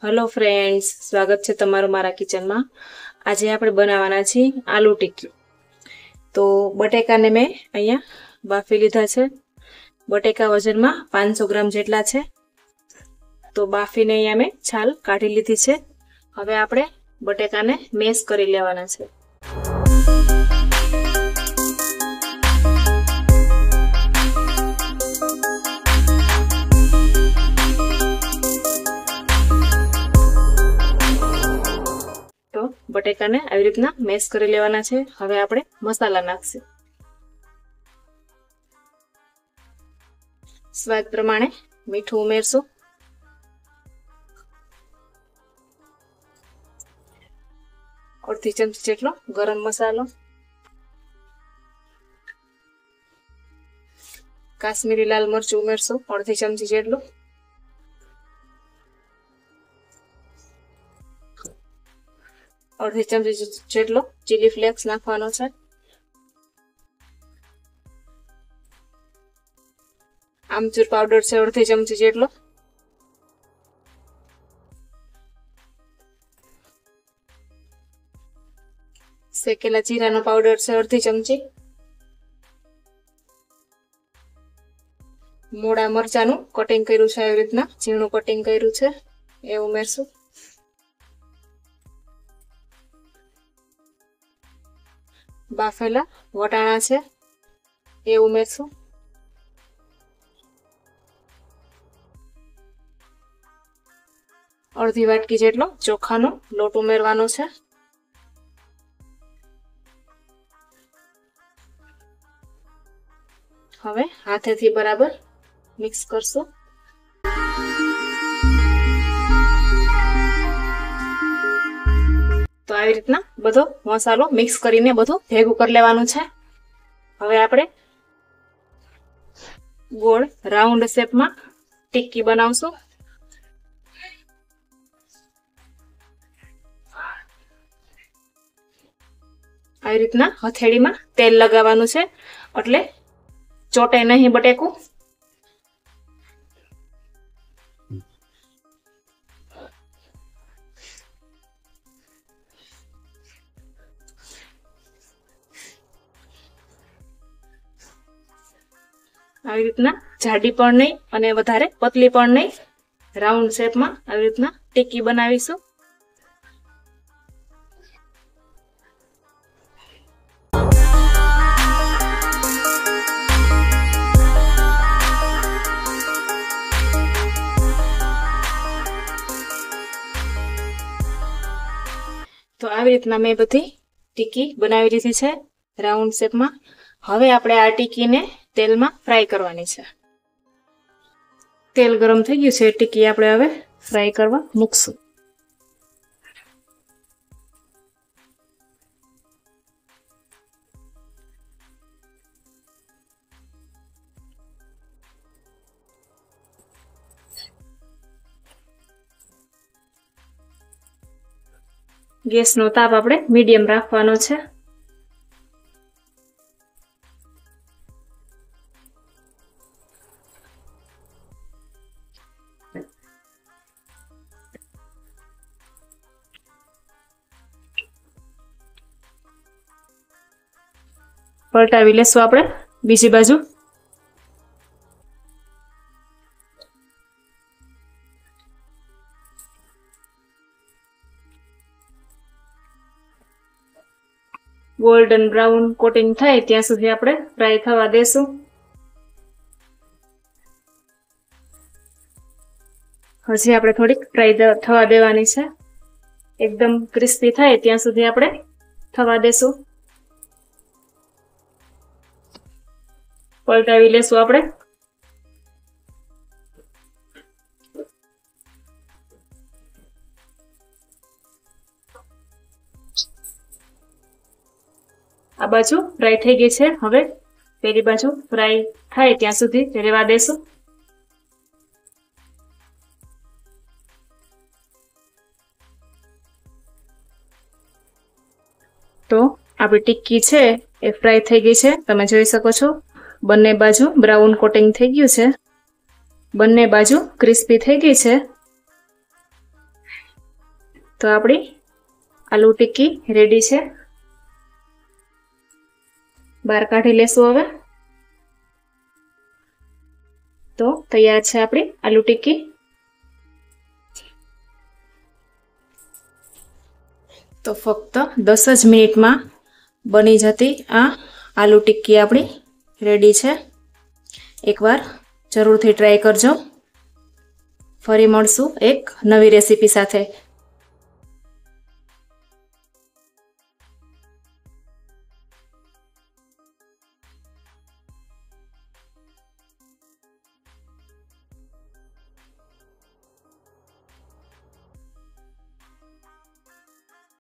Hello friends, स्वागत है तमारू मारा किचन में। आज આપણે બનાવવાના છે આલુ ટિક્કી। તો બટેકાને મેં અહીંયા બાફી લીધા છે। બટેકા વજનમાં 500 ગ્રામ જેટલા છે। તો બાફીને અહીંયા મેં છાલ કાઢી લીધી છે। હવે આપણે બટેકાને મેશ કરી લેવાના છે। तो बटेका ने આવી રીતના મેશ કરી લેવાના છે। હવે આપણે મસાલા નાખશું। સ્વાદ પ્રમાણે મીઠું ઉમેરશું। અડધી ચમચી જેટલો ગરમ મસાલો, કાશ્મીરી લાલ મરચું ઉમેરશું અડધી ચમચી જેટલું, અડધી ચમચી જેટલો ચીલી ફ્લેક્સ નાખવાનો છે। આમચૂર પાવડર છે અડધી ચમચી જેટલો, શેકેલા જીરાનો પાવડર છે અડધી ચમચી, મોડા મરચાનું કટિંગ કર્યું છે, આવી રીતના ઝીણું કટિંગ કર્યું છે એ ઉમેરશું। બાફેલા વટાણા છે એ ઉમેરશું। અડધી વાટકી જેટલો ચોખાનો લોટ ઉમેરવાનો છે। હવે હાથેથી બરાબર મિક્સ કરશું। તો આવી રીતના બધો મસાલો મિક્સ કરીને બધું ભેગું કરી લેવાનું છે। હવે આપણે ગોળ રાઉન્ડ શેપમાં ટિક્કી બનાવશું। આવી રીતના હથેળીમાં તેલ લગાવવાનું છે એટલે ચોટે નહીં બટેકું। આવી રીતના જાડી પણ નહીં અને વધારે પતલી પણ નહીં, રાઉન્ડ શેપમાં આવી રીતના ટિક્કી બનાવીશું। તો આવી રીતના મેં બધી ટિક્કી બનાવી લીધી છે રાઉન્ડ શેપમાં। હવે આપણે આ ટિક્કીને તેલમાં ફ્રાય કરવાની છે। તેલ ગરમ થઈ ગયું છે, ટિક્કી આપણે હવે ફ્રાય કરવા મૂકશું। ગેસનો તાપ આપણે મીડિયમ રાખવાનો છે। પલટાવી લેશું આપણે બીજી બાજુ। ગોલ્ડન બ્રાઉન કોટિંગ થાય ત્યાં સુધી આપણે ફ્રાય થવા દેશું। હજી આપણે થોડીક ફ્રાય થવા દેવાની છે, એકદમ ક્રિસ્પી થાય ત્યાં સુધી આપણે થવા દેશું। પલટાવી લેશું આપણે। આ બાજુ ફ્રાય થઈ ગઈ છે, હવે પેલી બાજુ ફ્રાય થાય ત્યાં સુધી રહેવા દેશું। તો આપણી ટિક્કી છે એ ફ્રાય થઈ ગઈ છે, તમે જોઈ શકો છો। બંને બાજુ બ્રાઉન કોટિંગ થઈ ગયું છે, બંને બાજુ ક્રિસ્પી થઈ ગઈ છે। તો આપણી આલુ ટિક્કી રેડી છે. બહાર કાઢી લેશું હવે. તો તૈયાર છે આપણી આલુ ટિક્કી. તો ફક્ત 10 જ મિનિટમાં બની જતી આ આલુ ટિક્કી આપણી રેડી છે. એકવાર જરૂરથી ટ્રાય કરજો. ફરી મળશું એક નવી રેસીપી સાથે.